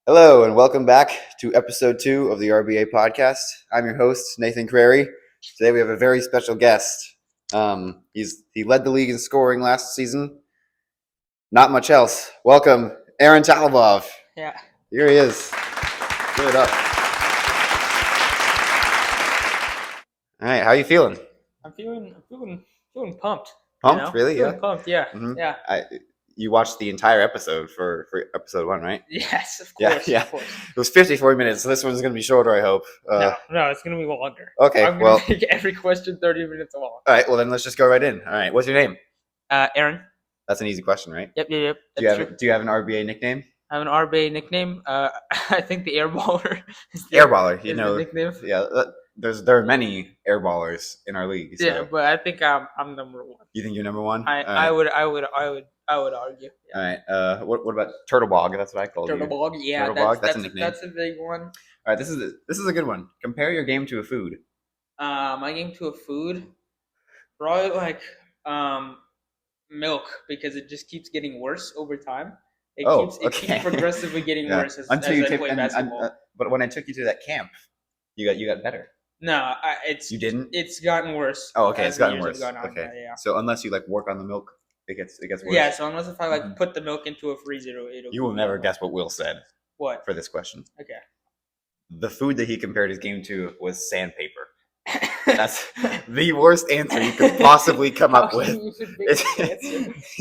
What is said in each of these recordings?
Hello and welcome back to episode 2 of the RBA podcast. I'm your host, Nathan Crary. Today we have a very special guest. He led the league in scoring last season. Not much else. Welcome, Aaron Talibov. Yeah. Here he is. Give it up. All right, how are you feeling? I'm feeling pumped. Pumped? Really? Feeling Yeah. pumped. Yeah. Mhm. Yeah. You watched the entire episode for episode 1, right? Yes, of Yeah, course. yeah. Of course. It was 54 minutes, so this one's going to be shorter, I hope. No, it's gonna be longer. Okay, I'm gonna make every question 30 minutes long. All right, well then let's just go right in. All right, what's your name? Aaron. That's an easy question, right? Yep. Do you have an RBA nickname? I have an RBA nickname. I think the Airballer is the Airballer. is the nickname. Yeah. There are many airballers in our league. So. Yeah, but I think I'm number one. You think you're number one? I would argue. Yeah. All right. What about Turtlebog? That's what I called you. Turtlebog. Yeah, Turtlebog. That's a nickname. That's a big one. All right. This is a good one. Compare your game to a food. My game to a food, probably like milk, because it just keeps getting worse over time. It keeps progressively getting worse as I play basketball. But when I took you to that camp, you got better. No, you didn't. It's gotten worse. Oh, okay. It's gotten worse. Okay. Yeah. So unless you work on the milk, it gets worse. Yeah. So unless if I put the milk into a freezer, it'll. You will never guess what Will said. What? For this question? Okay. The food that he compared his game to was sandpaper. That's the worst answer you could possibly come up with.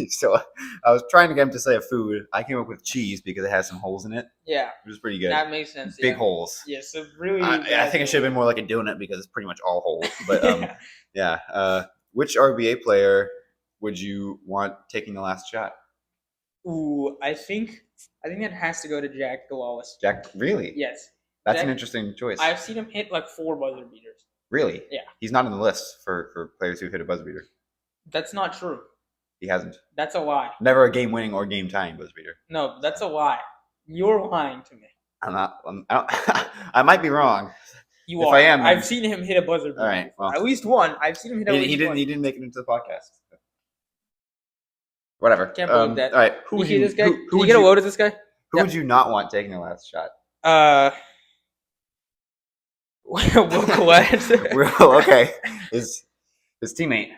So I was trying to get him to say a food. I came up with cheese because it has some holes in it. Yeah, it was pretty good. That makes sense. Big holes. Yeah, so really. I think it should have been more like a donut because it's pretty much all holes. But yeah. Which RBA player would you want taking the last shot? Ooh, I think that has to go to Jack Galalis. Jack, really? Yes. That's an interesting choice. I've seen him hit 4 buzzer beaters. Really? Yeah. He's not on the list for players who hit a buzzer beater. That's not true. He hasn't. That's a lie. Never a game-winning or game-tying buzzer beater. No, that's a lie. You're lying to me. I'm not. I might be wrong. You are. I am, I've seen him hit a buzzer beater. All right. Well, at least one. I've seen him hit at least one. He didn't make it into the podcast. Whatever. Can't believe that. All right. Who would you this guy? Who would you get a load at this guy? Who would you not want taking the last shot? Will Collette. Will, okay. His teammate.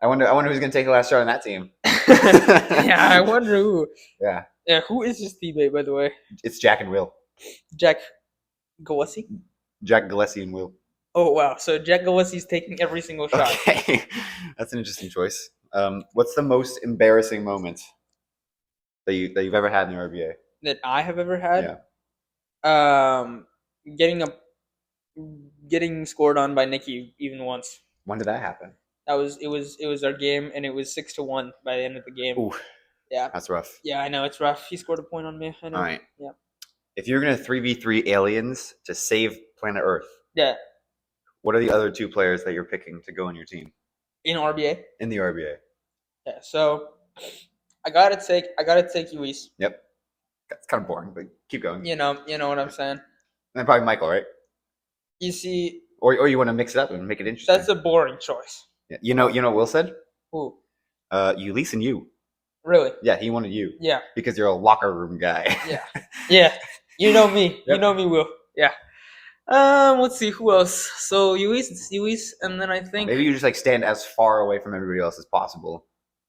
I wonder who's gonna take the last shot on that team. Yeah, I wonder who. Yeah. Yeah, who is his teammate, by the way? It's Jack and Will. Jack Gillespie? Jack Gillespie and Will. Oh wow. So Jack Gillespie's taking every single shot. Okay. That's an interesting choice. What's the most embarrassing moment that you've ever had in the RBA? That I have ever had? Yeah. Getting scored on by Nikki even once. When did that happen? It was our game, and it was 6-1 by the end of the game. Ooh, yeah, that's rough. Yeah, I know, it's rough. He scored a point on me. I know. All right. Yeah. If you're gonna 3v3 aliens to save planet Earth, yeah, what are the other 2 players that you're picking to go on your team? In RBA. In the RBA. Yeah. So I gotta take Luis. Yep. It's kind of boring, but keep going. You know what I'm saying. And then probably Michael, right? You see. Or you want to mix it up and make it interesting. That's a boring choice. Yeah. You know what Will said? Who? Ulysses and you. Really? Yeah, he wanted you. Yeah. Because you're a locker room guy. Yeah. Yeah. You know me. Yep. You know me, Will. Yeah. Let's see who else. So Ulysses, and then I think maybe you just stand as far away from everybody else as possible,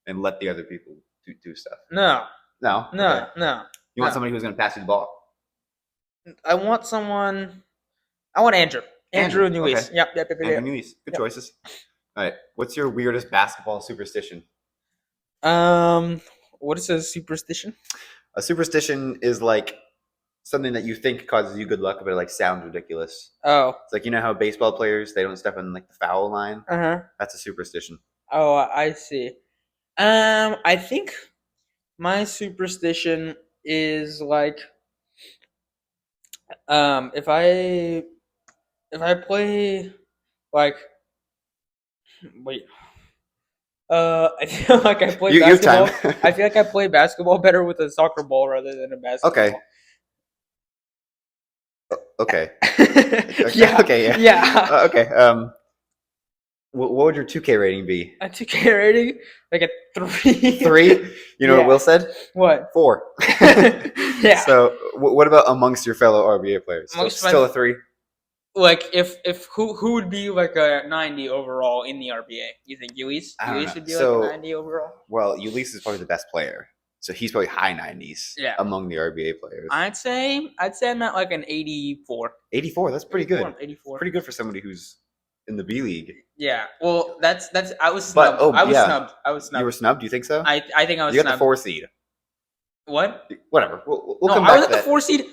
and let the other people do stuff. No. Okay. No. You want somebody who's going to pass you the ball? I want Andrew. Andrew and Ulysses. Okay. Yep. Andrew and Ulysses. Good choices. All right. What's your weirdest basketball superstition? What is a superstition? A superstition is something that you think causes you good luck, but it sounds ridiculous. Oh. It's how baseball players, they don't step on the foul line. Uh-huh. That's a superstition. Oh, I see. I think my superstition is if I play wait. I feel like I play basketball. I feel like I play basketball better with a soccer ball rather than a basketball. Okay. Yeah. Okay. Yeah. Yeah. Okay. What would your 2K rating be? A 2K rating? Like a 3. 3? You know what Will said? What? 4. Yeah. So what about amongst your fellow RBA players? Still a 3? Like if who would be like a 90 overall in the RBA? You think Ulysse? Ulysse would be like a 90 overall? Well, Ulysse is probably the best player. So he's probably high 90s among the RBA players. I'd say I'm at like an 84. 84, that's pretty good. 84. Pretty good for somebody who's in the B League. Yeah. Well, that's I was snubbed. I was snubbed. You were snubbed? You think so? I think I was snubbed. You got the 4 seed. What? Whatever. We'll no, come back I was at at the 4 seed.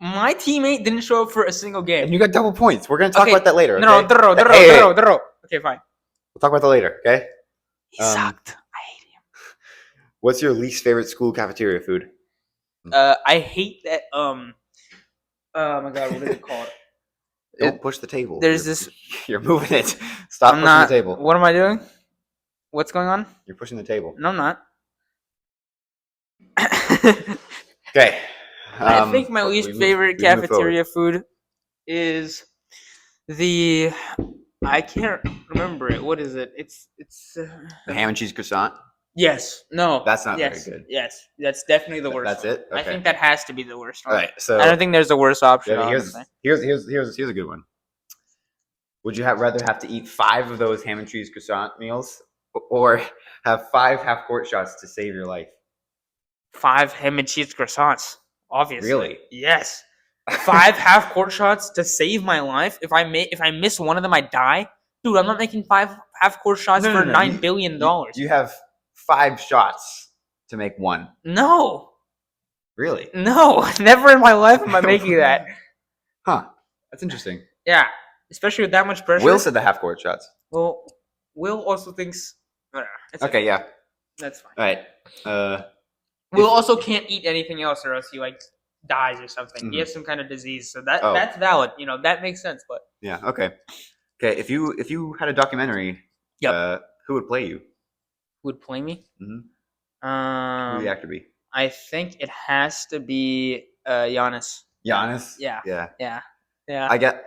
My teammate didn't show up for a single game. And you got double points. We're going to talk about that later. Okay? No. Okay, fine. We'll talk about that later, okay? He sucked. I hate him. What's your least favorite school cafeteria food? I hate that. Oh my god, what is it called? Don't push the table. There's this. You're moving it. Stop pushing the table. What am I doing? What's going on? You're pushing the table. No, I'm not. Okay. I think my least favorite cafeteria food is the. I can't remember it. What is it? It's the ham and cheese croissant. Yes. No. That's not very good. Yes, that's definitely the worst. That's it. Okay. I think that has to be the worst one. All right. So I don't think there's a worse option. Yeah, here's a good one. Would you rather have to eat 5 of those ham and cheese croissant meals, or have 5 half-court shots to save your life? 5 ham and cheese croissants. Obviously. Really? Yes. 5 half-court shots to save my life. If I miss one of them, I die. Dude, I'm not making 5 half-court shots for $9 billion. You have 5 shots to make 1. No. Really? No. Never in my life am I making that. Huh. That's interesting. Yeah. Especially with that much pressure. Will said the half-court shots. Well, Will also thinks... Okay, yeah. That's fine. All right. Will also can't eat anything else or else he, like, dies or something. Mm-hmm. He has some kind of disease. So that's valid. You know, that makes sense. But yeah, okay. Okay, if you had a documentary, who would play you? Who would play me? Mm-hmm. Who would the actor be? I think it has to be Giannis. Giannis? Yeah. Yeah. I get.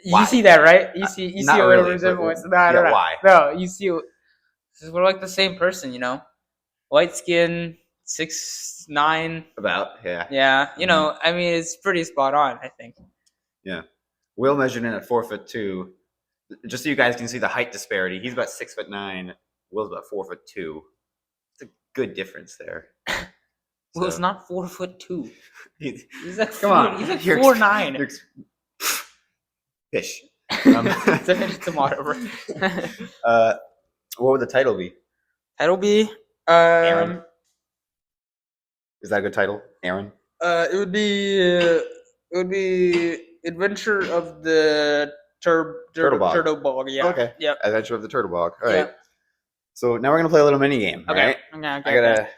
You see that, right? You see a little really, resemblance. No, I don't know. Why? No, you see, we're like the same person, you know, light skin, 6'9". About Yeah, you know, I mean, it's pretty spot on, I think. Yeah, Will measured in at 4'2". Just so you guys can see the height disparity, he's about 6'9". Will's about 4'2". It's a good difference there. Will's not 4'2". He's like come on. He's like 4'9". Fish. It's a fish tomato. What would the title be? Title be Aaron. Is that a good title, Aaron? It would be Adventure of the Turtle Bog. Yeah. Okay. Yep. Adventure of the Turtle Bog. All right. Yep. So now we're gonna play a little mini game. Okay. All right. Okay. I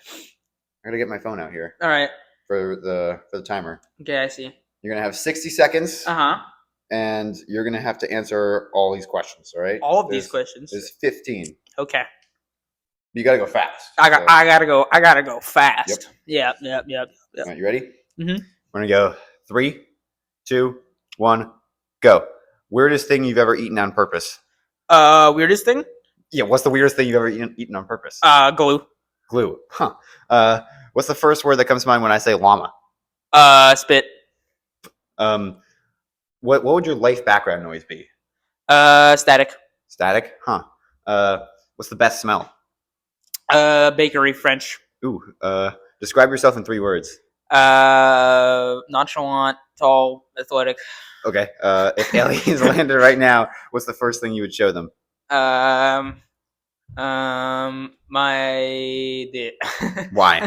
gotta get my phone out here. All right. For the timer. Okay, I see. You're gonna have 60 seconds. And you're gonna have to answer all these questions. All right. All of these questions. There's 15. Okay. You gotta go fast. I gotta go fast. Yep. Yep. All right, you ready? Mm-hmm. We're gonna go 3, 2, 1, go. Weirdest thing you've ever eaten on purpose? Weirdest thing? Yeah. What's the weirdest thing you've ever eaten on purpose? Glue. Glue. Huh. What's the first word that comes to mind when I say llama? Spit. What would your life background noise be? Static. Static? Huh. What's the best smell? Bakery French. Ooh. Describe yourself in 3 words. Nonchalant, tall, athletic. Okay. If aliens landed right now, what's the first thing you would show them? My dick. Why?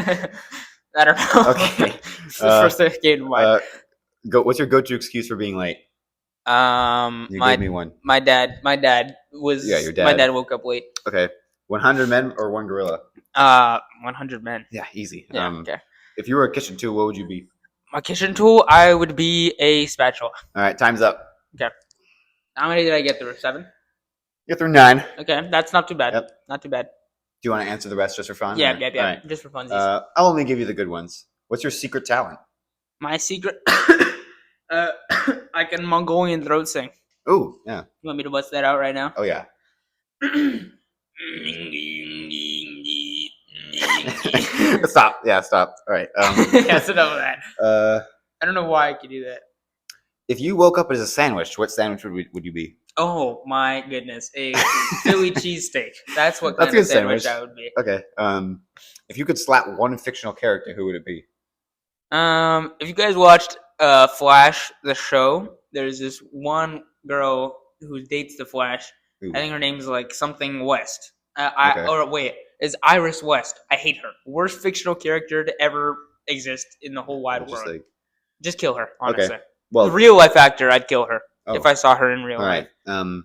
I don't know. Okay. It's the first thing that came to mind. What's your go-to excuse for being late? You gave me one. My dad was. Yeah, your dad. My dad woke up late. Okay. 100 men or 1 gorilla? 100 men. Yeah, easy. Yeah, okay. If you were a kitchen tool, what would you be? My kitchen tool, I would be a spatula. All right, time's up. Okay. How many did I get through? 7? Get through 9. Okay, that's not too bad. Yep. Not too bad. Do you want to answer the rest just for fun? Yeah. Right. Just for funsies. I'll only give you the good ones. What's your secret talent? My secret... I can Mongolian throat sing. Ooh, yeah. You want me to bust that out right now? Oh, yeah. Stop. Yeah, stop. All right. That's enough of that. I don't know why I could do that. If you woke up as a sandwich, what sandwich would you be? Oh my goodness, a Philly cheesesteak. That's what That's kind a of good sandwich sandwich. I would be. Okay. If you could slap one fictional character, who would it be? If you guys watched Flash, the show, there's this one girl who dates the Flash. Ooh. I think her name's like something West. Okay. Or wait, it's Iris West. I hate her. Worst fictional character to ever exist in the whole wide world. Just kill her, honestly. Okay. Well, the real life actor, I'd kill her if I saw her in real life. Right.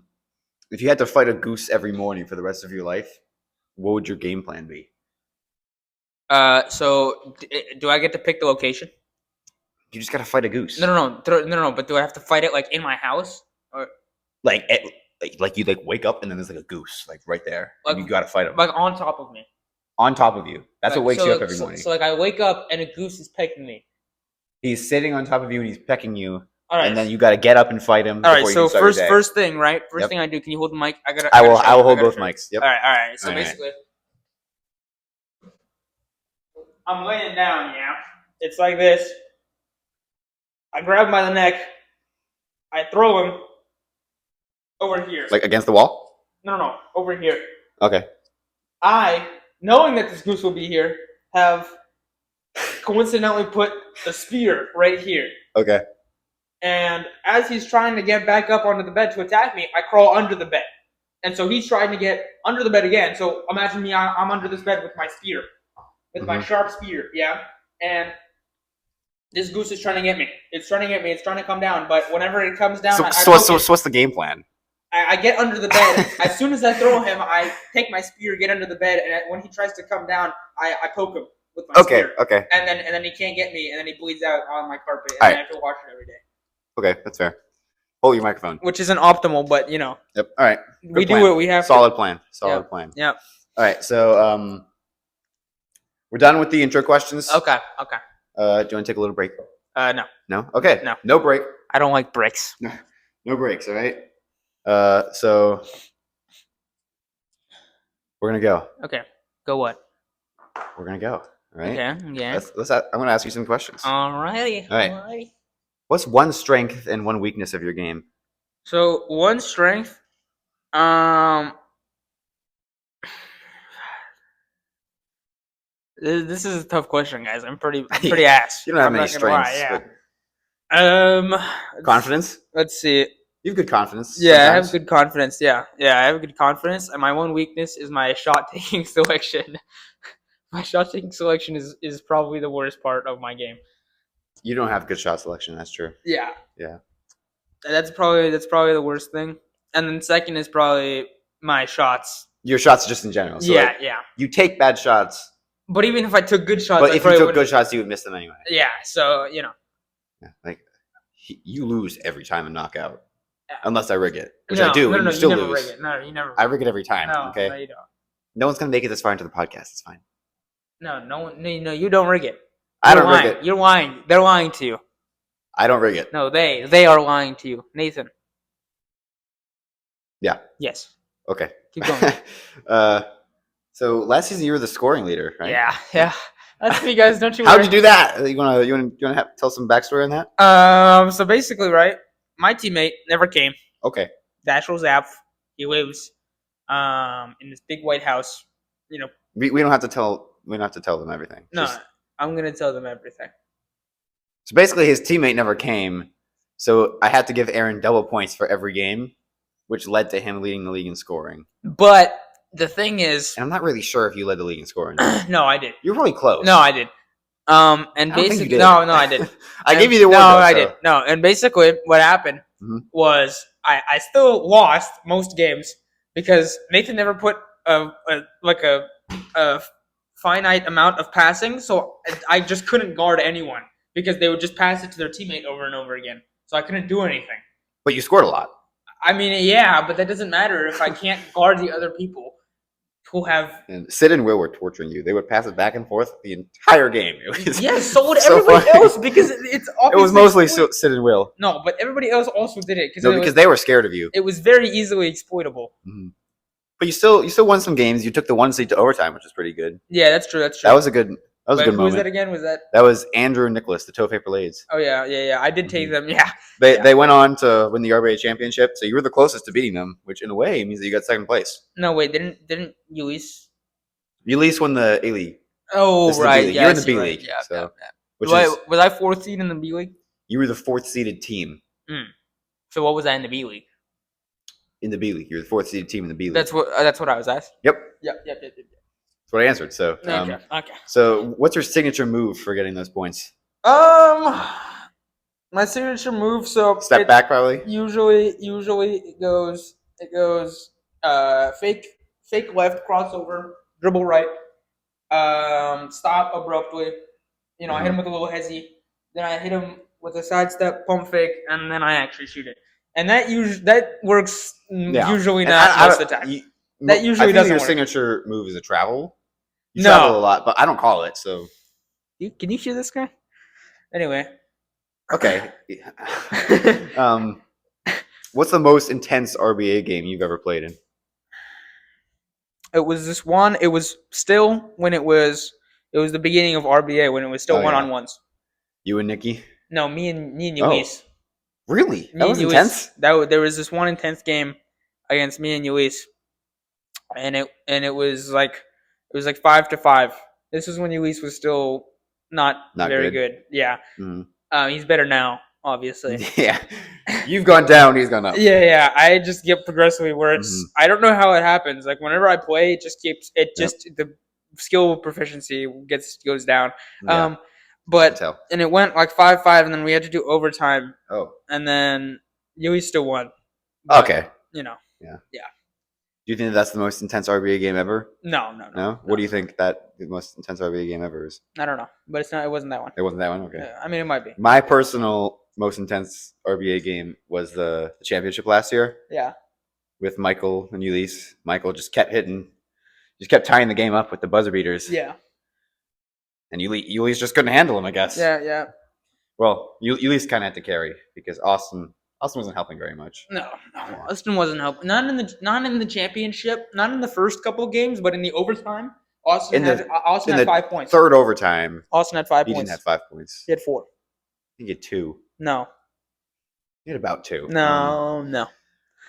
If you had to fight a goose every morning for the rest of your life, what would your game plan be? So do I get to pick the location? You just gotta fight a goose. No. But do I have to fight it like in my house, or like you like wake up and then there's like a goose like right there, like, and you gotta fight him like on top of me? On top of you. That's like, what wakes you up every morning. So like I wake up and a goose is pecking me. He's sitting on top of you and he's pecking you. All right. And then you gotta get up and fight him. All right. So first thing, right? First thing I do. Can you hold the mic? I will hold both mics. Yep. All right. So basically, I'm laying down. Yeah. It's like this. I grab him by the neck. I throw him over here. Like against the wall? No. Over here. Okay. I, knowing that this goose will be here, have coincidentally put the spear right here. Okay. And as he's trying to get back up onto the bed to attack me, I crawl under the bed. And so he's trying to get under the bed again. So imagine me, I'm under this bed with my spear. With my sharp spear, yeah? And this goose is trying to get me. It's trying to get me. It's trying to come down. But whenever it comes down, so what's the game plan? I get under the bed. As soon as I throw him, I take my spear, get under the bed, and when he tries to come down, I poke him with my spear. Okay. And then he can't get me, and then he bleeds out on my carpet, and I have to wash it every day. Okay, that's fair. Hold your microphone. Which isn't optimal, but you know. Yep. All right. We do what we have. Solid plan. Plan. Yeah. All right. So we're done with the intro questions. Okay. Do you want to take a little break? No. No. Okay. No. No break. I don't like breaks. No breaks. All right. So we're gonna go. Okay. Go what? We're gonna go. All right. Okay. Yeah. I'm gonna ask you some questions. Alrighty. All right. What's one strength and one weakness of your game? So one strength, this is a tough question, guys. I'm pretty ass. You don't have many strengths. Yeah. Confidence. Let's see. You have good confidence. Yeah, sometimes. I have good confidence. Yeah, I have good confidence. And my one weakness is my shot taking selection. My shot taking selection is probably the worst part of my game. You don't have good shot selection. That's true. Yeah. Yeah. That's probably the worst thing. And then second is probably my shots. Your shots just in general. So yeah. You take bad shots. But even if I took good shots, but if you took good shots, you would miss them anyway. Yeah. So you know. Yeah, like you lose every time in knockout, unless I rig it, which I do. No, you still never lose. rig it. No, you never. I rig it every time. No, okay. No, you don't. No one's gonna make it this far into the podcast. It's fine. No one. No, you don't rig it. I don't rig it. You're lying. They're lying to you. I don't rig it. No, they are lying to you, Nathan. Yeah. Yes. Okay. Keep going. So last season you were the scoring leader, right? Yeah. That's me, guys. Don't you? How'd you do that? You wanna tell some backstory on that? So basically, right, my teammate never came. Okay. Dashiell Zapf. He lives in this big white house. You know. We don't have to tell. We don't have to tell them everything. No, I'm gonna tell them everything. So basically, his teammate never came, so I had to give Aaron double points for every game, which led to him leading the league in scoring. But the thing is, and I'm not really sure if you led the league in scoring. No, I did. You're really close. No, I did. And basically, no, I didn't. I gave you the one. No, I did. No, and basically, what happened was I still lost most games because Nathan never put a finite amount of passing, so I just couldn't guard anyone because they would just pass it to their teammate over and over again. So I couldn't do anything. But you scored a lot. I mean, yeah, but that doesn't matter if I can't guard the other people who have. And Sid and Will were torturing you. They would pass it back and forth the entire game. Yes, so would everybody else because it's obviously. It was mostly Sid and Will. No, but everybody else also did it because they were scared of you. It was very easily exploitable. Mm-hmm. But you still won some games. You took the 1 seed to overtime, which is pretty good. Yeah, that's true. That's true. That was a good Who was moment. that again? Was that? That was Andrew and Nicholas, the Tofe Blades. Oh yeah. I did take them. Yeah. They went on to win the RBA championship, so you were the closest to beating them, which in a way means that you got second place. No, wait, didn't Luis? Luis won the A League. Oh right, yeah, you're in the B League. Yeah, so was I 4th seed in the B League? You were the 4th seeded team. So what was I in the B League? In the B League, you're the 4th seeded team in the B League. That's what I was asked. Yep. Yep. That's what I answered. So okay. So what's your signature move for getting those points? My signature move. So step back, probably. Usually it goes fake left crossover, dribble right, stop abruptly. I hit him with a little hezzy. Then I hit him with a sidestep, pump fake, and then I actually shoot it. And that works usually not most of the time. That usually doesn't work. Your signature move is a travel. You travel a lot, but I don't call it. So can you shoot this guy? Anyway. Okay. What's the most intense RBA game you've ever played in? It was this one. It was still when it was the beginning of RBA when it was still one-on-ones. You and Nikki? No, me and Luis. Really? That was intense? There was this one intense game against me and Luis. And it was like 5-5. This was when Luis was still not very good. Yeah. Mm-hmm. He's better now, obviously. Yeah. You've gone down, he's gone up. Yeah. I just get progressively worse. Mm-hmm. I don't know how it happens. Like whenever I play, it just keeps the skill proficiency goes down. Yeah. And it went like 5-5, and then we had to do overtime. Oh. And then Luis still won. But, okay. Yeah. Do you think that's the most intense RBA game ever? No. What do you think that the most intense RBA game ever is? I don't know, but it's not. It wasn't that one. It wasn't that one. Okay. Yeah, I mean, it might be. My personal most intense RBA game was the championship last year. Yeah. With Michael and Ulysse. Michael just kept tying the game up with the buzzer beaters. Yeah. And Ulysse just couldn't handle him, I guess. Yeah. Well, Ulysse kind of had to carry because Austin wasn't helping very much. No, Austin wasn't helping. Not in the championship. Not in the first couple of games, but in the overtime, Austin had 5 points. Third overtime, Austin had 5 points. He didn't have 5 points. He had 4. He had 2. No. He had about 2. No.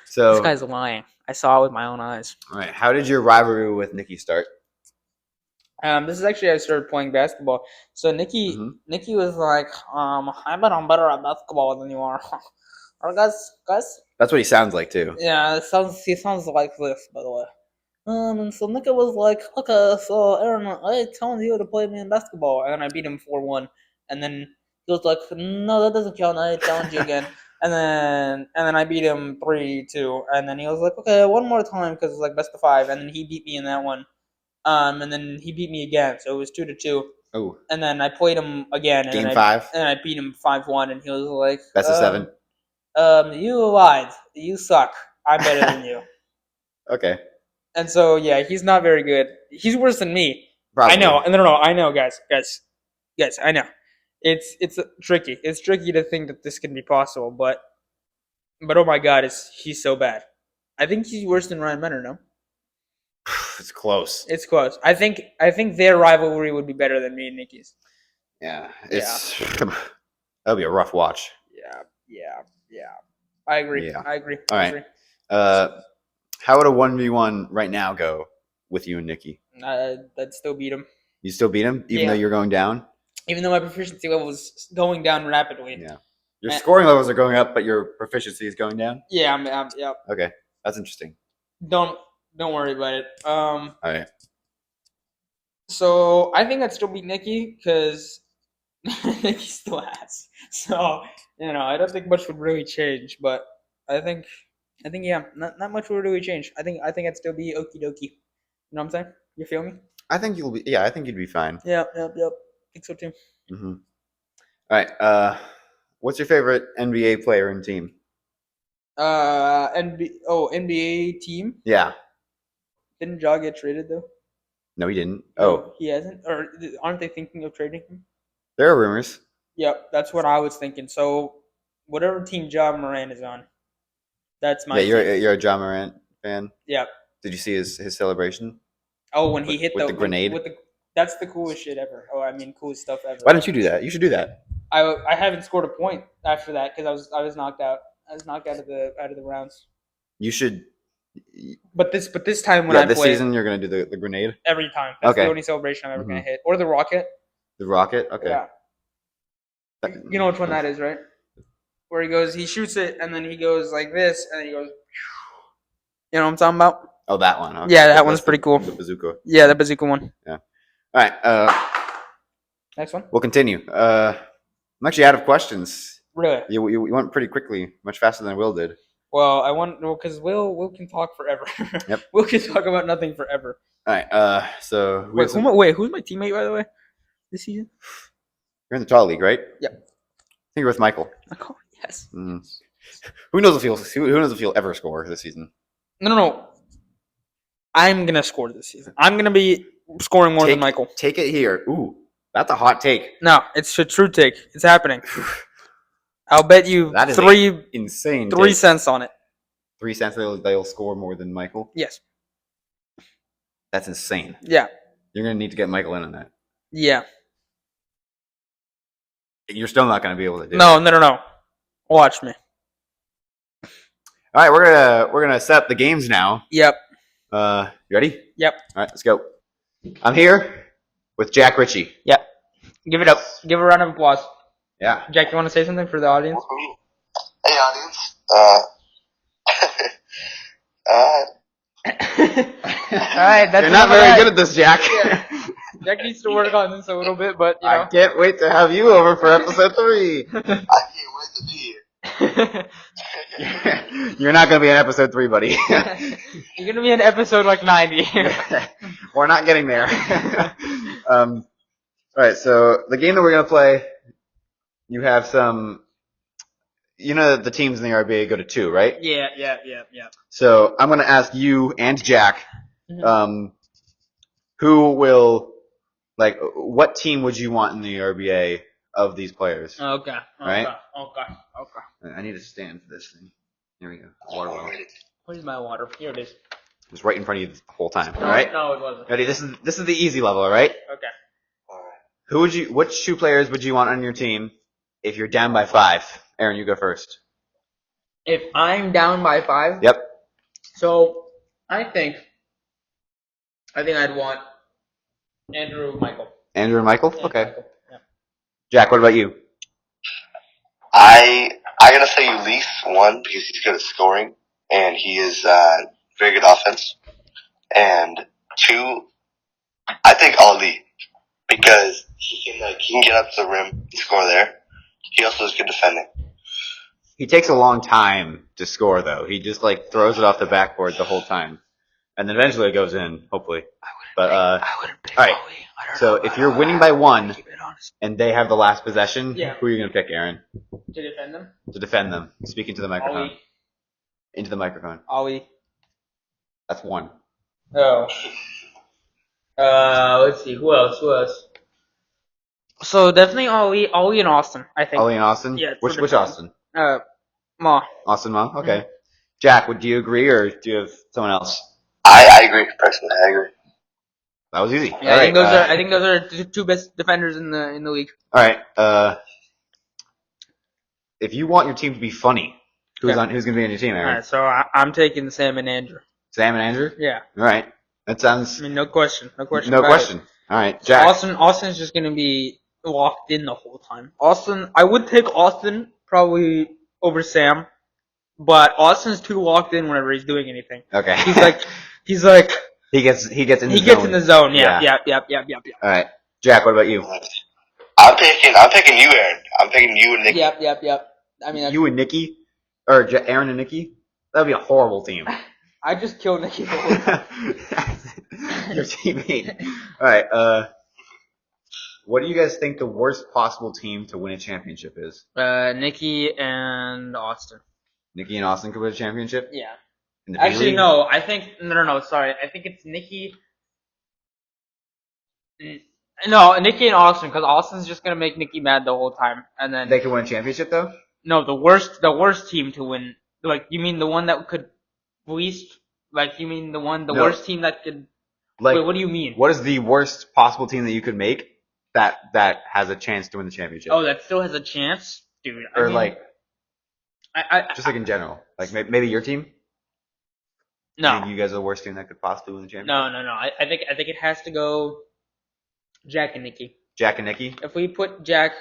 So this guy's lying. I saw it with my own eyes. All right. How did your rivalry with Nikki start? This is actually how I started playing basketball. So Nikki was like, I bet I'm better at basketball than you are. Or guys. That's what he sounds like too. Yeah, he sounds like this, by the way. And so Nikki was like, okay, so Aaron, I telling you to play me in basketball, and I beat him 4-1. And then he was like, no, that doesn't count. I challenge you again. And then I beat him 3-2. And then he was like, okay, one more time because it's like best of 5. And then he beat me in that one. And then he beat me again, so it was 2-2. Oh. And then I played him again. And Game 5. And I beat him 5-1, and he was like, best of 7. You lied. You suck. I'm better than you. Okay. And so yeah, he's not very good. He's worse than me. Probably. I know. No. I know, guys. I know. It's tricky. It's tricky to think that this can be possible, but oh my God, he's so bad. I think he's worse than Ryan Menner. No. It's close. I think their rivalry would be better than me and Nikki's. Yeah. That'll be a rough watch. Yeah. I agree. Yeah. I agree. All right. How would a 1v1 right now go with you and Nikki? I'd still beat him. You still beat him, even though you're going down? Even though my proficiency level is going down rapidly. Yeah. Your scoring levels are going up, but your proficiency is going down? Yeah, yeah. Okay. That's interesting. Don't worry about it. All right. So I think I'd still beat Nikki because Nikki still has. So I don't think much would really change. But I think yeah, not much would really change. I think I'd still be okie dokie. You know what I'm saying? You feel me? I think you'll be. Yeah, I think you'd be fine. Yep. I think so too. Mm-hmm. All right. What's your favorite NBA player and team? NBA team. Yeah. Didn't Ja get traded though? No, he didn't. No, he hasn't. Or aren't they thinking of trading him? There are rumors. Yep, that's what I was thinking. So, whatever team Ja Morant is on, that's my. Yeah, you're a Ja Morant fan. Yep. Did you see his celebration? Oh, when he hit with the grenade? That's the coolest shit ever. Oh, I mean, coolest stuff ever. Why don't you do that? You should do that. I haven't scored a point after that because I was knocked out. I was knocked out of the rounds. You should. But this time when I this play season you're gonna do the grenade. every time. That's Okay. the only celebration I'm ever gonna hit, or the rocket. The rocket. Okay. Yeah. You know which one that is, right? Where he shoots it, and then he goes like this, and then he goes. You know what I'm talking about? Oh, that one. Okay. Yeah, that one's pretty cool. The bazooka. Yeah, the bazooka one. Yeah. All right. Next one. We'll continue. I'm actually out of questions. Really? You went pretty quickly, much faster than Will did. Well, because Will can talk forever. Yep. Will can talk about nothing forever. All right. So who's my teammate, by the way, this season? You're in the Tall League, right? Yep. I think you're with Michael. Oh, yes. Mm. Who knows if he'll ever score this season? No. I'm gonna score this season. I'm gonna be scoring more than Michael. Take it here. Ooh, that's a hot take. No, it's a true take. It's happening. I'll bet you that is insane. 3 cents on it. 3 cents they'll score more than Michael? Yes. That's insane. Yeah. You're going to need to get Michael in on that. Yeah. You're still not going to be able to do it. No. Watch me. All right, we're gonna set up the games now. Yep. You ready? Yep. All right, let's go. I'm here with Jack Ritchie. Yep. Give it up. Give a round of applause. Yeah. Jack, you want to say something for the audience? Hey, audience. Alright, that's You're not very good at this, Jack. Yeah. Jack needs to work on this a little bit, but I can't wait to have you over for episode 3. I can't wait to be here. You're not going to be in episode 3, buddy. You're going to be in episode like 90. We're not getting there. All right, so the game that we're going to play, you have some, the teams in the RBA go to 2, right? Yeah. So I'm going to ask you and Jack, who will, what team would you want in the RBA of these players? Okay. Right? Okay. I need a stand for this thing. Here we go. Water bottle. Where's my water? Here it is. It was right in front of you the whole time. All right? No, it wasn't. Ready? This is the easy level, all right? Okay. Which 2 players would you want on your team if you're down by 5? Aaron, you go first. If I'm down by 5? Yep. So, I think I'd want Andrew Michael. Andrew and Michael? Okay. Michael. Yeah. Jack, what about you? I gotta say Ulysses, 1, because he's good at scoring, and he is very good offense. And 2, I think Ali, because he can get up to the rim and score there. He also is good defending. He takes a long time to score, though. He just throws it off the backboard the whole time, and then eventually it goes in, hopefully. But I wouldn't pick all right. Ali. So if you're winning by 1 and they have the last possession, Yeah. who are you gonna pick, Aaron? To defend them? To defend them. Speaking to the microphone. Ali. Into the microphone. Ali. That's 1. Oh. Let's see. Who else? So definitely Ali and Austin, I think. Ali and Austin? Yeah. Which Austin? Ma. Austin Ma? Okay. Jack, do you agree or do you have someone else? I agree, personally. I agree. That was easy. Yeah, I think those are the 2 best defenders in the league. All right. If you want your team to be funny, who's going to be on your team, Aaron? All right, so I'm taking Sam and Andrew. Sam and Andrew? Yeah. All right. That sounds. I mean, no question. No question. All right, Jack. Austin's just going to be locked in the whole time. I would pick Austin probably over Sam, but Austin's too locked in whenever he's doing anything. Okay. He's like. He gets in the zone. He gets in the zone. Yeah. All right, Jack. What about you? I'm picking you, Aaron. I'm picking you and Nicky. Yep. I mean, you and Nikki, or Aaron and Nikki. That'd be a horrible team. I just killed Nicky. Your teammate. All right. What do you guys think the worst possible team to win a championship is? Nicky and Austin. Nicky and Austin could win a championship? Yeah. Actually, no. I think no. Sorry, I think it's Nicky. No, Nicky and Austin, because Austin's just gonna make Nicky mad the whole time, and then they can win a championship though. No, the worst team to win. You mean the one that could least Like, you mean the No. worst team that could? Like, Wait, what do you mean? what is the worst possible team that you could make that has a chance to win the championship? Oh, that still has a chance, dude. I or mean, like I just like in general, like maybe your team. You no, think you guys are the worst team that could possibly win the championship? no. I think it has to go Jack and Nikki. Jack and Nikki. If we put Jack,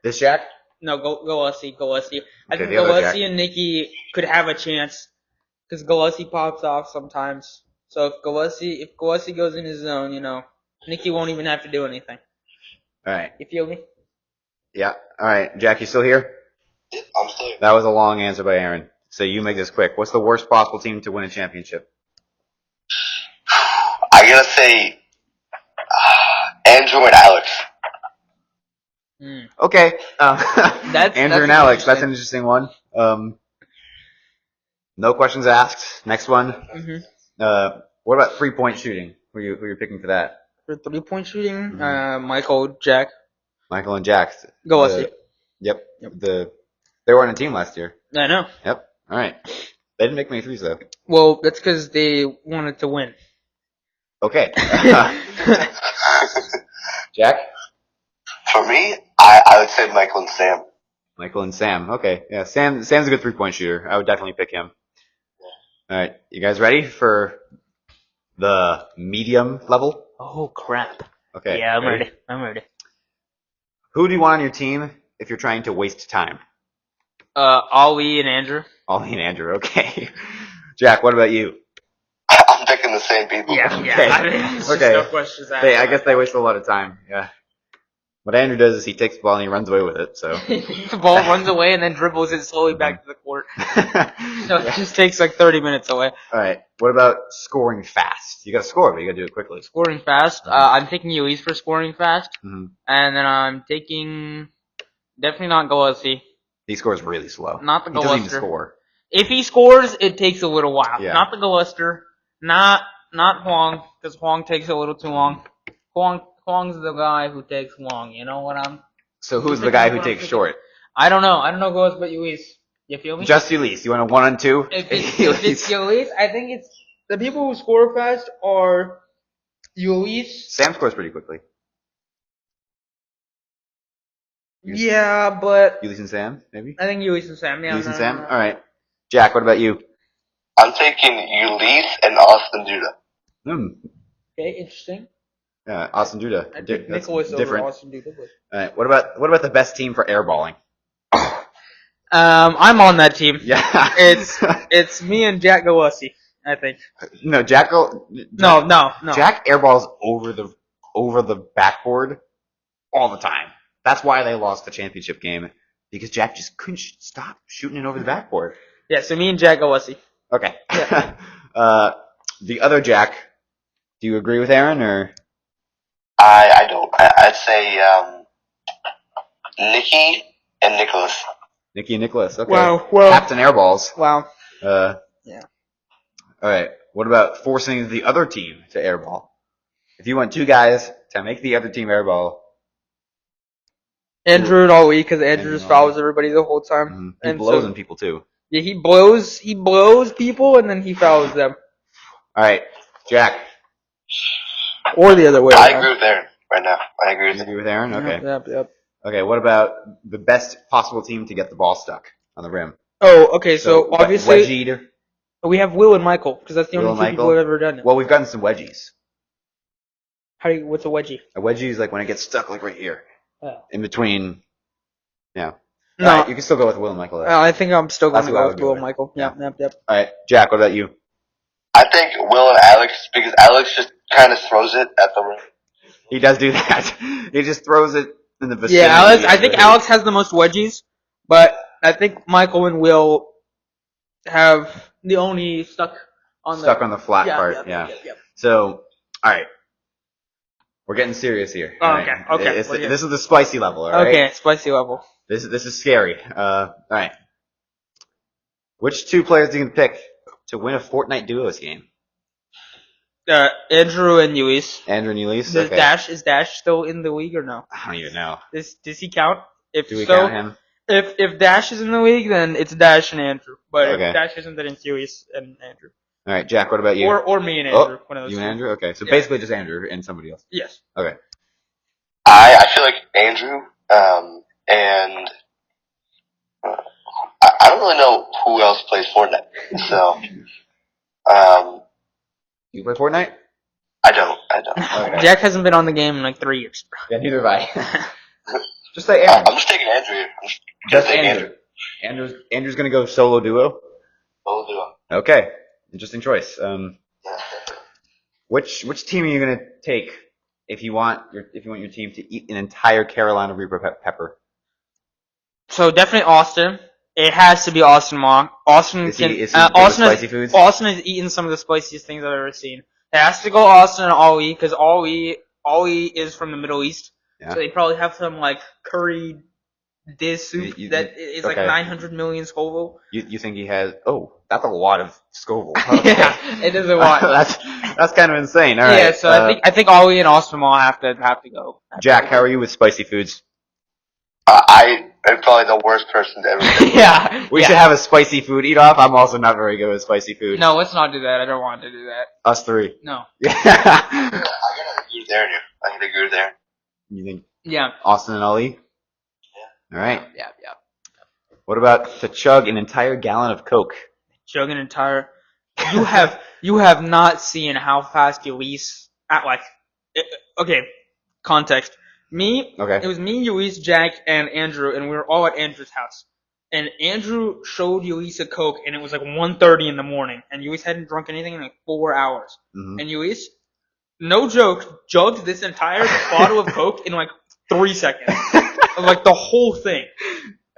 This Jack. no, go Gillespie. I Okay, think the other Gillespie Jack. and Nikki could have a chance because Gillespie pops off sometimes. So if Gillespie goes in his zone, Nikki won't even have to do anything. All right. You feel me? Yeah. All right, Jack, you still here? I'm still. That was a long answer by Aaron. So you make this quick. What's the worst possible team to win a championship? I gotta say, Andrew and Alex. Okay. That's Andrew and Alex. That's an interesting one. No questions asked. Next one. Mm-hmm. What about 3-point shooting? Who you picking for that? For 3-point shooting, Mhm. Michael, Jack, Michael and Jack. Gillespie. Yep. They were on a team last year. I know. Yep. All right. They didn't make many threes though. Well, that's because they wanted to win. Okay. Jack. For me, I would say Michael and Sam. Michael and Sam. Okay. Yeah. Sam's a good 3-point shooter. I would definitely pick him. All right. You guys ready for the medium level? Oh crap! Okay. Yeah, I'm ready. Who do you want on your team if you're trying to waste time? Ollie and Andrew. Ollie and Andrew. Okay. Jack, what about you? I'm picking the same people. Yeah. Okay. I mean, it's just Okay. no questions asked. I guess they waste a lot of time. Yeah. What Andrew does is he takes the ball and he runs away with it. So. The ball runs away and then dribbles it slowly back to the court. So it just takes like 30 minutes away. All right. What about scoring fast? You got to score, but you got to do it quickly. Scoring fast. I'm taking Elise for scoring fast, Mm-hmm. and then I'm taking definitely not Gillespie. He scores really slow. Not the He doesn't even Gillespie. score. If he scores, it takes a little while. Yeah. Not the Gillespie. Not Huang, because Huang takes a little too long. Huang's the guy who takes long. You know what I'm? So who's the guy who takes short? I don't know. Who goes but Elise. You feel me? Just Elise. You want a 1-on-2? If it's Elise, I think it's the people who score fast are Elise. Sam scores pretty quickly. Yeah, but Elise and Sam, maybe? I think Elise and Sam. Yeah, Elise and no, Sam? no. All right. Jack, what about you? I'm taking Ulisse and Austin Duda. Okay, interesting. Yeah, Austin Judah. I think That's Nicholas over different. Austin Duda. All right. What about the best team for airballing? I'm on that team. Yeah. It's me and Jack Gillespie, I think. No, Jack. No. Jack airballs over the backboard all the time. That's why they lost the championship game, because Jack just couldn't stop shooting it over the backboard. Yeah, so me and Jack Gillespie. Okay. Yeah. The other Jack. Do you agree with Aaron or? I don't. I'd say Nikki and Nicholas. Nikki and Nicholas. Okay. Well. Captain airballs. Wow. Yeah. All right. What about forcing the other team to airball? If you want two guys to make the other team airball. Andrew and Ollie, because Andrew just Andrew and fouls Ollie. everybody the whole time. Mm-hmm. He And blows so, on people too. Yeah, he blows people and then he fouls them. All right, Jack. Or the other way I around. agree with Aaron right now. I agree You with agree with Aaron? Okay. Yep. Okay. What about the best possible team to get the ball stuck on the rim? Oh, okay, so obviously wedgie. we have Will and Michael, because that's the Will only and two people Michael? who have ever done it. Well, we've gotten some wedgies. What's a wedgie? A wedgie is like when it gets stuck, like right here, Oh. in between. Yeah. No. All right, you can still go with Will and Michael. Though. I think I'm still going That's to what I go would with go Will with. and Michael. Yeah. Yep. All right, Jack. What about you? I think Will and Alex, because Alex just kind of throws it at the rim. He does do that. He just throws it in the vicinity. Yeah, Alex. I of think the- Alex has the most wedgies, but I think Michael and Will have the only stuck on the flat part. Yeah. So, all right. We're getting serious here. Oh, all right? okay. This is the spicy level, all right? Okay, spicy level. This is scary. All right. Which two players do you pick to win a Fortnite Duos game? Andrew and Luis. Andrew and Elise? Is Okay. Dash still in the league or no? I don't even know. Does he count? If Do we so, count him? if Dash is in the league, then it's Dash and Andrew. But Okay. if Dash isn't, then it's Luis and Andrew. All right, Jack. What about you? Or me and Andrew. One of those you and two. Andrew. Okay, so Yeah. basically just Andrew and somebody else. Yes. Okay. I feel like Andrew, and I don't really know who else plays Fortnite. So, You play Fortnite? I don't. Okay. Jack hasn't been on the game in like 3 years. Yeah, neither have I. Just say Aaron. I'm just taking Andrew here. Just Andrew. Andrew's gonna go solo duo. Solo duo. Okay, interesting choice. Yeah. Which team are you gonna take if you want your team to eat an entire Carolina Reaper pepper? So definitely Austin. It has to be Austin Mock. Austin Is can. he big with Austin spicy foods? Austin has eaten some of the spiciest things I've ever seen. It has to go Austin and Ali because Ali is from the Middle East. Yeah. So they probably have some like curry dish soup that is like okay. 900 million Scoville. You think he has? Oh, that's a lot of Scoville. Okay. Yeah, it is a lot. that's kind of insane. All right. Yeah, so I think Ali and Austin Mall have to go. Jack, how are you with spicy foods? I am probably the worst person to ever say. Yeah, We should have a spicy food eat off. I'm also not very good with spicy food. No, let's not do that. I don't want to do that. Us three. No. Yeah. I gotta agree there, dude. I gotta agree there. You think Yeah. Austin and Ali? Yeah. All right. Yeah. What about to chug an entire gallon of Coke? Chug an entire. You have not seen how fast Elise at like. Okay, context. Okay. It was me, Elise, Jack, and Andrew, and we were all at Andrew's house. And Andrew showed Elise a Coke, and it was like 1:30 in the morning, and Elise hadn't drunk anything in like 4 hours. Mm-hmm. And Elise, no joke, jugged this entire bottle of Coke in like 3 seconds. Like the whole thing.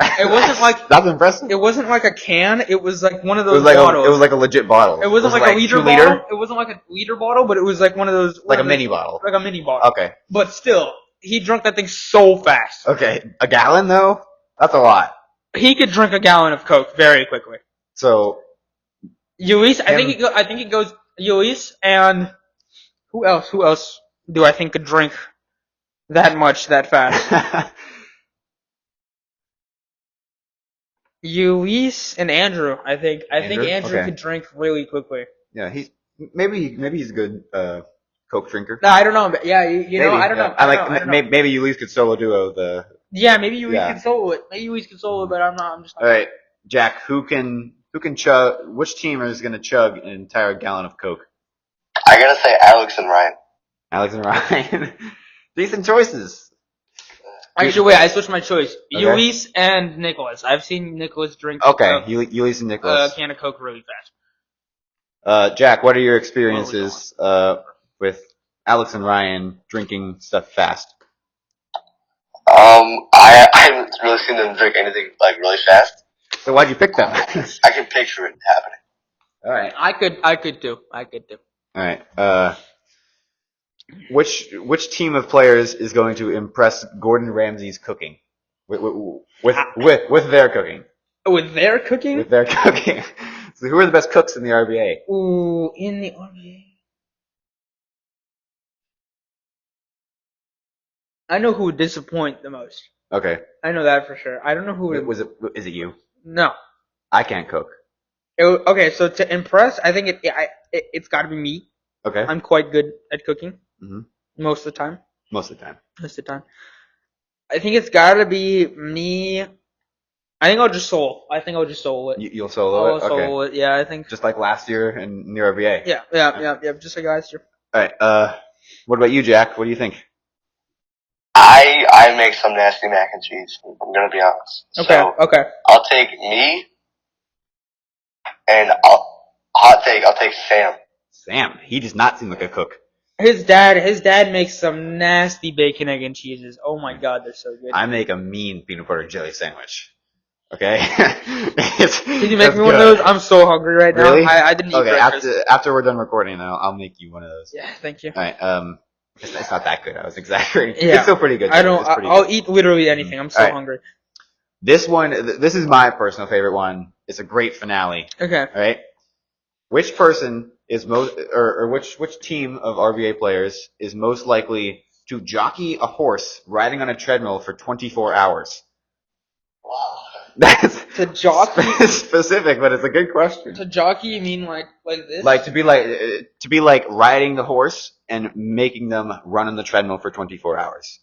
It wasn't like that's impressive. it wasn't like a can. It was like one of It those was like bottles. it was like a legit bottle. It wasn't like a liter 2 bottle. It wasn't like a liter bottle, but it was like one of those. Like a mini bottle. Like a mini bottle. Okay. But still, he drank that thing so fast. Okay. A gallon though? That's a lot. He could drink a gallon of Coke very quickly. So. Ulysses, I think it goes Ulysses and who else? Who else do I think could drink that much that fast? Ulysses and Andrew, I think. I think Andrew okay. could drink really quickly. Yeah, maybe he's a good Coke drinker. No, I don't know. But yeah, you know, I don't know. I don't know. Maybe Ulysses could solo duo the. Yeah, maybe Ulysses can solo it. Maybe Ulysses can solo it, but I'm not. I'm just. All right, Jack. Who can chug? Which team is going to chug an entire gallon of Coke? I gotta say Alex and Ryan. Alex and Ryan. Decent choices. Actually, wait. I switched my choice. Okay. Ulysses and Nicholas. I've seen Nicholas drink. Okay, Ulysses and Nicholas. A can of Coke really fast. Jack, what are your experiences with Alex and Ryan drinking stuff fast? I haven't really seen them drink anything like really fast. So why'd you pick them? I can picture it happening. All right. I could do. All right. Which team of players is going to impress Gordon Ramsay's cooking? With their cooking. With their cooking? With their cooking. So who are the best cooks in the RBA? Ooh, in the RBA. I know who would disappoint the most. Okay. I know that for sure. I don't know who would. Is it you? No. I can't cook. Okay, so to impress, I think it's got to be me. Okay. I'm quite good at cooking. Mm-hmm. Most of the time. Most of the time. I think it's got to be me. I think I'll just solo it. You'll solo it? I'll solo it. Yeah, I think. Just like last year in the RBA? Yeah. Just like last year. All right. What about you, Jack? What do you think? I make some nasty mac and cheese. I'm gonna be honest. Okay. I'll take me, and I'll take Sam. Sam. He does not seem like a cook. His dad makes some nasty bacon, egg, and cheeses. Oh my god, they're so good. I make a mean peanut butter jelly sandwich. Okay? Can you make me one of those? I'm so hungry right now. Really? I didn't eat breakfast. After we're done recording, I'll make you one of those. Yeah, thank you. All right. It's not that good. I was exaggerating. Yeah. It's still pretty good. I'll eat literally anything. I'm so hungry. This is my personal favorite one. It's a great finale. Okay. All right. Which person is which team of RBA players is most likely to jockey a horse riding on a treadmill for 24 hours? Wow. That's To jockey? Specific, but it's a good question. To jockey, you mean like this? Like to be like riding the horse and making them run on the treadmill for 24 hours.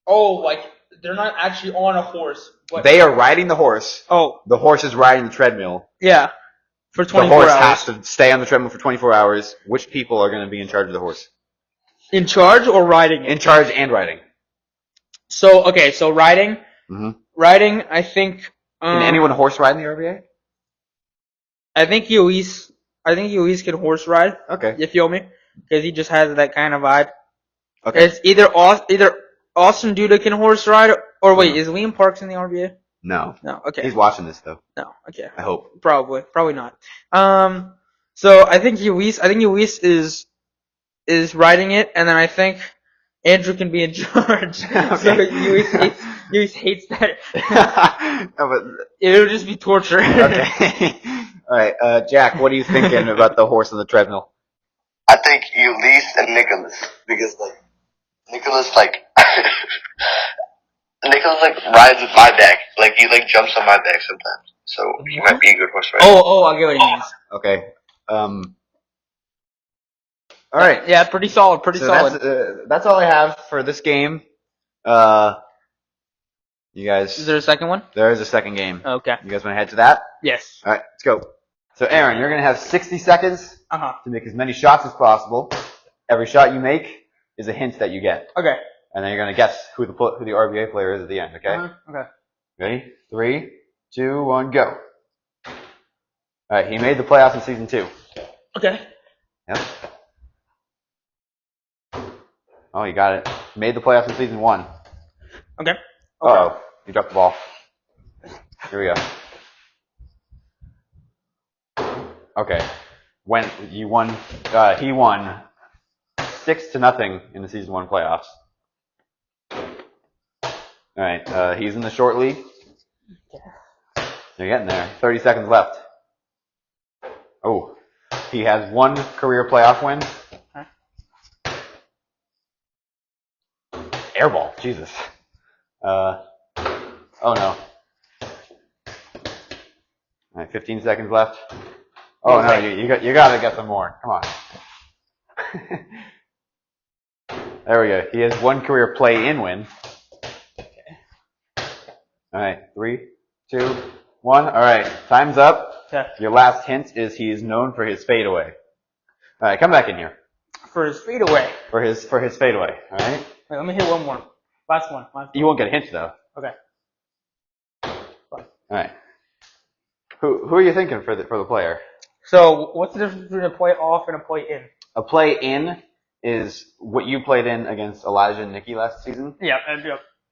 Oh, like they're not actually on a horse. But They are riding the horse. Oh. The horse is riding the treadmill. Yeah. For 24 the horse hours. has to stay on the treadmill for 24 hours. Which people are going to be in charge of the horse? In charge or riding it? In charge and riding. So riding. Mm-hmm. Riding, I think. Can anyone horse ride in the RBA? I think Luis can horse ride. Okay. You feel me? Because he just has that kind of vibe. Okay. It's either Austin Duda can horse ride, or wait, is Liam Parks in the RBA? No. No. Okay. He's watching this though. No. Okay. I hope. Probably not. So I think Luis is riding it, and then I think Andrew can be in charge. Okay. So Luis hates that. No, but It'll just be torture. okay. All right, Jack, what are you thinking about the horse on the treadmill? I think Ulysses and Nicholas, because like Nicholas Nicholas rides with my back, like he jumps on my back sometimes, so he might be a good horse rider. Oh, I get what he means. Okay. All right. Yeah, pretty solid. Pretty solid. That's all I have for this game. You guys. Is there a second one? There is a second game. Okay. You guys want to head to that? Yes. All right, let's go. So, Aaron, you're going to have 60 seconds to make as many shots as possible. Every shot you make is a hint that you get. Okay. And then you're going to guess who the RBA player is at the end, okay? Okay. Ready? 3, 2, 1, go. All right, he made the playoffs in season 2. Okay. Yep. Oh, you got it. He made the playoffs in season 1. Okay. Uh-oh, you dropped the ball. Here we go. Okay. When you won, he won 6-0 in the season 1 playoffs. All right, he's in the short league. You're getting there. 30 seconds left. Oh, he has 1 career playoff win. Airball, Jesus. Oh no. All right, 15 seconds left. Oh no, you gotta get some more. Come on. There we go. He has 1 career play-in win. All right, 3, 2, 1. All right, time's up. Okay. Your last hint is he is known for his fadeaway. All right, come back in here. For his fadeaway. For his fadeaway. All right. Wait, let me hit one more. Last one. You won't get a hint though. Okay. All right. Who are you thinking for the player? So what's the difference between a play off and a play in? A play in is what you played in against Elijah and Nikki last season. Yep.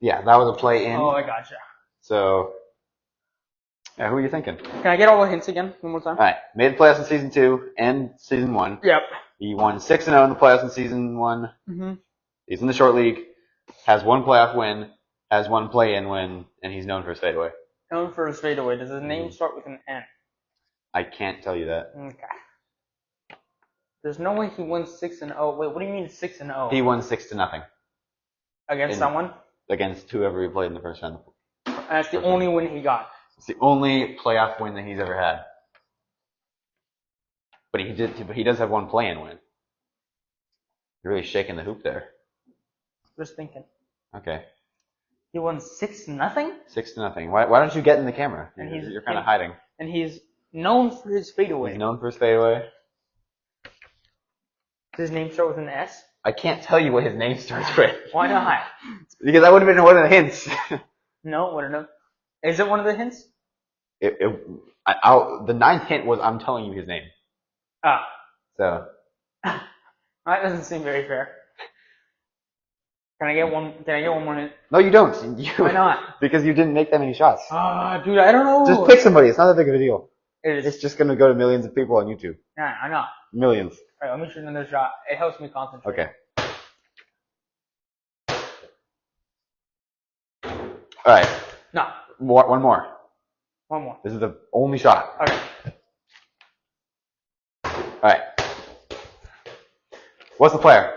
Yeah, that was a play in. Oh, I gotcha. So, yeah, who are you thinking? Can I get all the hints again one more time? All right, made the playoffs in season 2 and season 1. Yep. He won 6-0 in the playoffs in season 1. Mm-hmm. He's in the short league, has 1 playoff win, has 1 play-in win, and he's known for his fadeaway. Known for his fadeaway. Does his name start with an N? I can't tell you that. Okay. There's no way he won 6-0. Wait, what do you mean 6-0? He won 6-0 Against someone? against whoever he played in the first round. And that's the only win he got. It's the only playoff win that he's ever had. But he does have 1 play-in win. You're really shaking the hoop there. Just thinking. Okay. He won 6-0? 6-0. Why don't you get in the camera? You're kind of hiding. And he's known for his fadeaway. He's known for his fadeaway. Does his name start with an S? I can't tell you what his name starts with. Why not? Because that would have been one of the hints. No, what enough? Is it one of the hints? The 9th hint was I'm telling you his name. Ah. So. That doesn't seem very fair. Can I get one more hint? No, you don't. Why not? Because you didn't make that many shots. Dude, I don't know. Just pick somebody. It's not that big of a deal. It is. It's just going to go to millions of people on YouTube. Yeah, I know. Millions. Alright, let me shoot another shot. It helps me concentrate. Okay. Alright. No. One more. One more. This is the only shot. Okay. Alright. What's the player?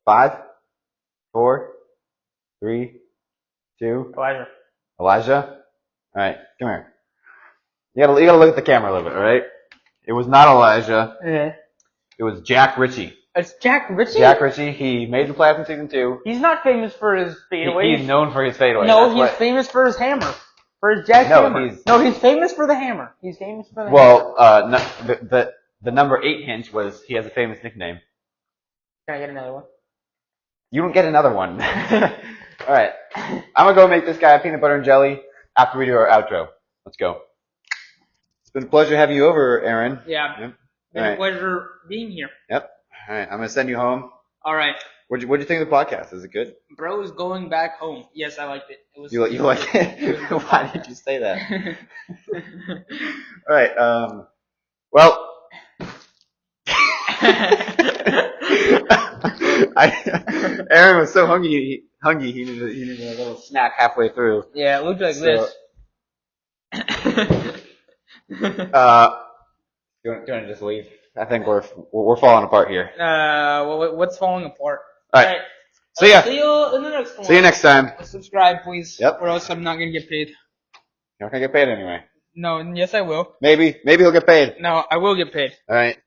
5, 4, 3, 2. Elijah. Elijah? Alright, come here. You gotta look at the camera a little bit, all right? It was not Elijah. Yeah. It was Jack Ritchie. It's Jack Ritchie? Jack Ritchie, he made the playoffs in season 2. He's not famous for his fadeaways. He's known for his fadeaway. No, he's famous for his hammer. For his jackhammer. No, he's famous for the hammer. He's famous for the hammer. Well, the number 8 hint was he has a famous nickname. Can I get another one? You don't get another one. All right. I'm going to go make this guy a peanut butter and jelly after we do our outro. Let's go. It's been a pleasure having you over, Aaron. Yeah. Yep. Been a pleasure being here. Yep. All right. I'm going to send you home. All right. What'd you think of the podcast? Is it good? Bro is going back home. Yes, I liked it. It was. You like it? Why did you say that? All right. Well. Aaron was so hungry. He needed a little snack halfway through. Yeah, it looked like this. Do you want to just leave? I think we're falling apart here. What's falling apart? All right. See ya. See you in the next one. See you next time. Subscribe, please. Yep. Or else I'm not gonna get paid. You're not gonna get paid anyway. No, yes I will. Maybe he'll get paid. No, I will get paid. All right.